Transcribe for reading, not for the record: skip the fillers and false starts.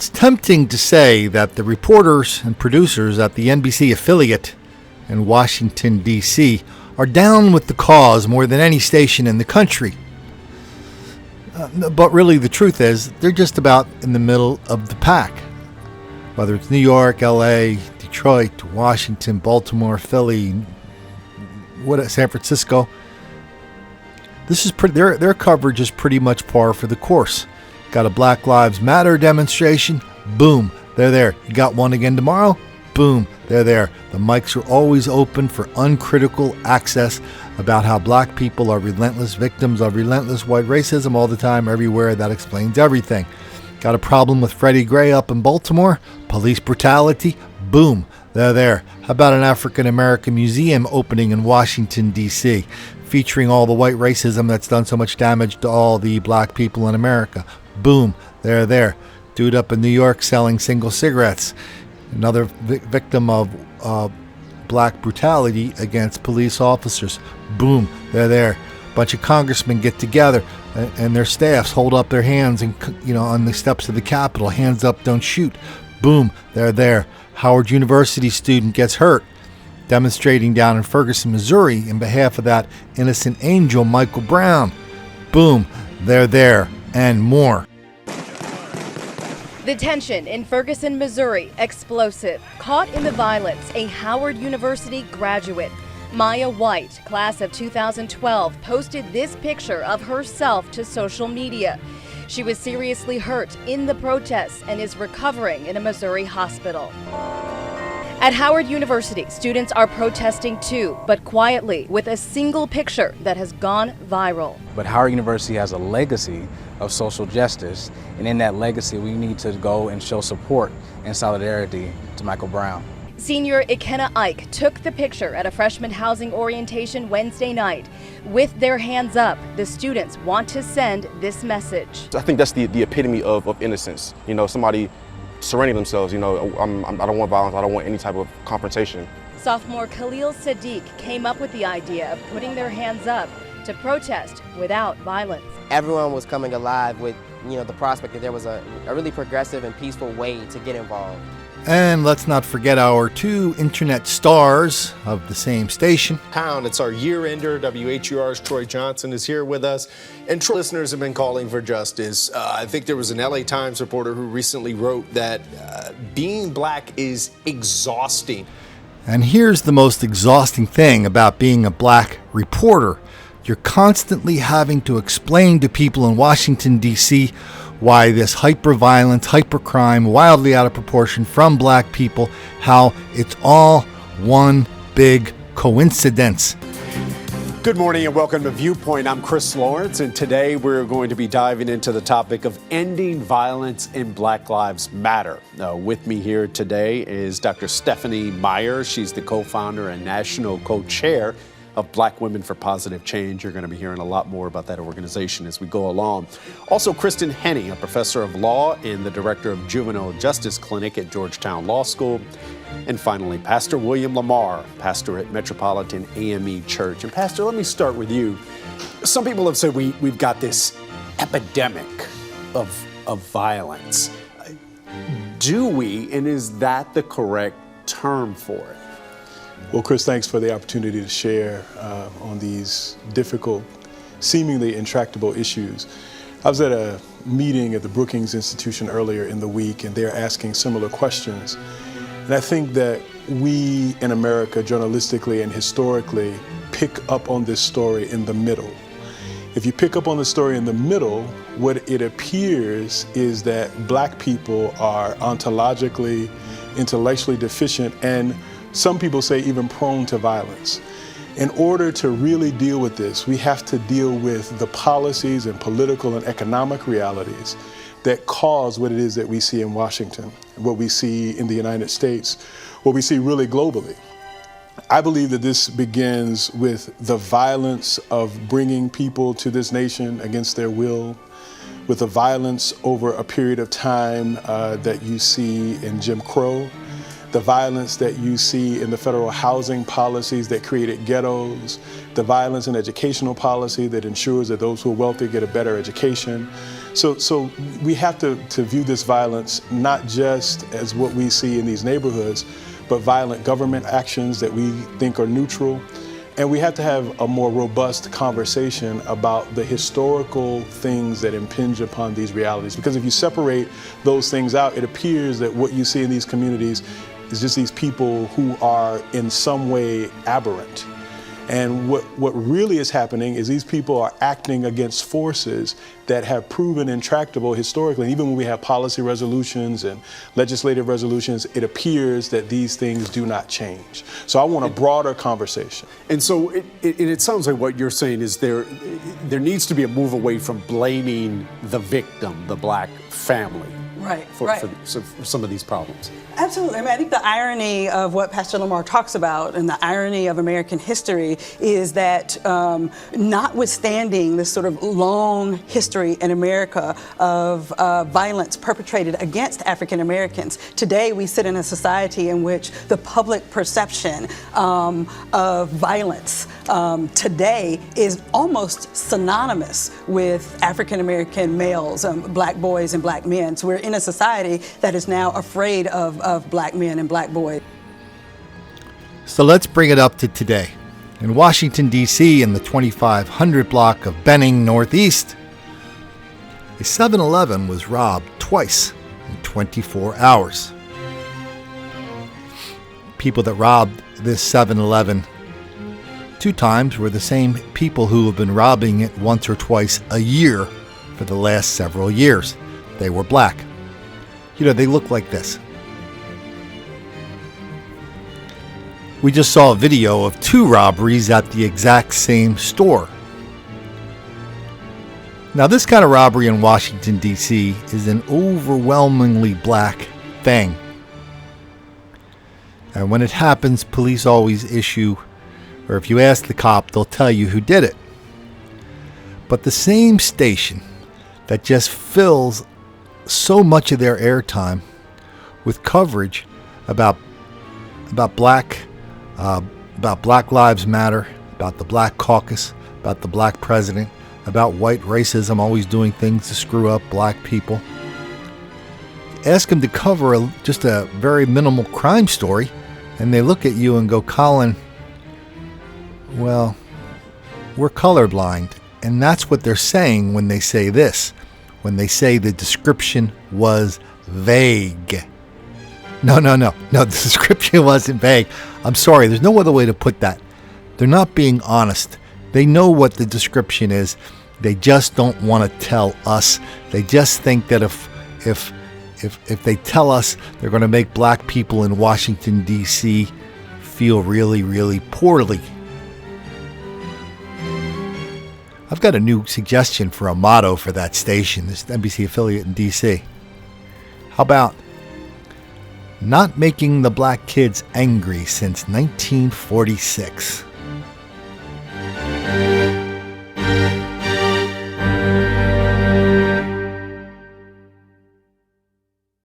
It's tempting to say that the reporters and producers at the NBC affiliate in Washington, D.C. are down with the cause more than any station in the country. But really, the truth is, they're just about in the middle of the pack. Whether it's New York, L.A., Detroit, Washington, Baltimore, Philly, San Francisco, this is their coverage is pretty much par for the course. Got a Black Lives Matter demonstration? Boom, they're there. You got one again tomorrow? Boom, they're there. The mics are always open for uncritical access about how black people are relentless victims of relentless white racism all the time, everywhere. That explains everything. Got a problem with Freddie Gray up in Baltimore? Police brutality? Boom, they're there. How about an African American museum opening in Washington, D.C., featuring all the white racism that's done so much damage to all the black people in America? Boom, they're there. Dude up in New York selling single cigarettes. Another victim of black brutality against police officers. Boom, they're there. Bunch of congressmen get together and their staffs hold up their hands and, on the steps of the Capitol. Hands up, don't shoot. Boom, they're there. Howard University student gets hurt demonstrating down in Ferguson, Missouri in behalf of that innocent angel, Michael Brown. Boom, they're there. And more. The tension in Ferguson, Missouri, explosive. Caught in the violence, a Howard University graduate. Maya White, class of 2012, posted this picture of herself to social media. She was seriously hurt in the protests and is recovering in a Missouri hospital. At Howard University, students are protesting too, but quietly, with a single picture that has gone viral. But Howard University has a legacy of social justice, and in that legacy, we need to go and show support and solidarity to Michael Brown. Senior Ikenna Ike took the picture at a freshman housing orientation Wednesday night. With their hands up, the students want to send this message. I think that's the epitome of innocence. Somebody surrendering themselves. I don't want violence. I don't want any type of confrontation. Sophomore Khalil Sadiq came up with the idea of putting their hands up to protest without violence. Everyone was coming alive with, the prospect that there was a really progressive and peaceful way to get involved. And let's not forget our two internet stars of the same station. It's our year-ender. WHUR's Troy Johnson is here with us. And listeners have been calling for justice. I think there was an LA Times reporter who recently wrote that being black is exhausting. And here's the most exhausting thing about being a black reporter. You're constantly having to explain to people in Washington, D.C., why this hyper-violence, hyper-crime, wildly out of proportion from black people, how it's all one big coincidence. Good morning and welcome to Viewpoint. I'm Chris Lawrence, and today we're going to be diving into the topic of ending violence in Black Lives Matter. With me here today is Dr. Stephanie Meyer. She's the co-founder and national co-chair of Black Women for Positive Change. You're going to be hearing a lot more about that organization as we go along. Also, Kristen Henney, a professor of law and the director of Juvenile Justice Clinic at Georgetown Law School. And finally, Pastor William Lamar, pastor at Metropolitan AME Church. And Pastor, let me start with you. Some people have said we've got this epidemic of violence. Do we, and is that the correct term for it? Well, Chris, thanks for the opportunity to share on these difficult, seemingly intractable issues. I was at a meeting at the Brookings Institution earlier in the week, and they're asking similar questions. And I think that we in America, journalistically and historically, pick up on this story in the middle. If you pick up on the story in the middle, what it appears is that black people are ontologically, intellectually deficient, and some people say even prone to violence. In order to really deal with this, we have to deal with the policies and political and economic realities that cause what it is that we see in Washington, what we see in the United States, what we see really globally. I believe that this begins with the violence of bringing people to this nation against their will, with the violence over a period of time that you see in Jim Crow, the violence that you see in the federal housing policies that created ghettos, the violence in educational policy that ensures that those who are wealthy get a better education. So we have to view this violence not just as what we see in these neighborhoods, but violent government actions that we think are neutral. And we have to have a more robust conversation about the historical things that impinge upon these realities. Because if you separate those things out, it appears that what you see in these communities is just these people who are in some way aberrant. And what really is happening is these people are acting against forces that have proven intractable historically. And even when we have policy resolutions and legislative resolutions, it appears that these things do not change. So I want a broader conversation. And so it sounds like what you're saying is there needs to be a move away from blaming the victim, the black family. Right, for some of these problems. Absolutely. I mean, I think the irony of what Pastor Lamar talks about and the irony of American history is that notwithstanding this sort of long history in America of violence perpetrated against African Americans, today we sit in a society in which the public perception of violence today is almost synonymous with African American males, black boys and black men. So we're in a society that is now afraid of black men and black boys. So let's bring it up to today. In Washington, D.C., in the 2500 block of Benning Northeast, a 7-Eleven was robbed twice in 24 hours. People that robbed this 7-Eleven 2 times were the same people who have been robbing it once or twice a year for the last several years. They were black. You know, they look like this. We just saw a video of 2 robberies at the exact same store. Now, this kind of robbery in Washington, D.C. is an overwhelmingly black thing. And when it happens, police always issue, or if you ask the cop, they'll tell you who did it. But the same station that just fills so much of their airtime with coverage about Black Lives Matter, about the Black Caucus, about the black president, about white racism always doing things to screw up black people. Ask them to cover just a very minimal crime story, and they look at you and go, Colin, well, we're colorblind. And that's what they're saying when they say this. When they say the description was vague. No, the description wasn't vague. I'm sorry, there's no other way to put that. They're not being honest. They know what the description is. They just don't want to tell us. They just think that if they tell us, they're going to make black people in Washington, D.C. feel really, really poorly. I've got a new suggestion for a motto for that station, this NBC affiliate in D.C. How about not making the black kids angry since 1946?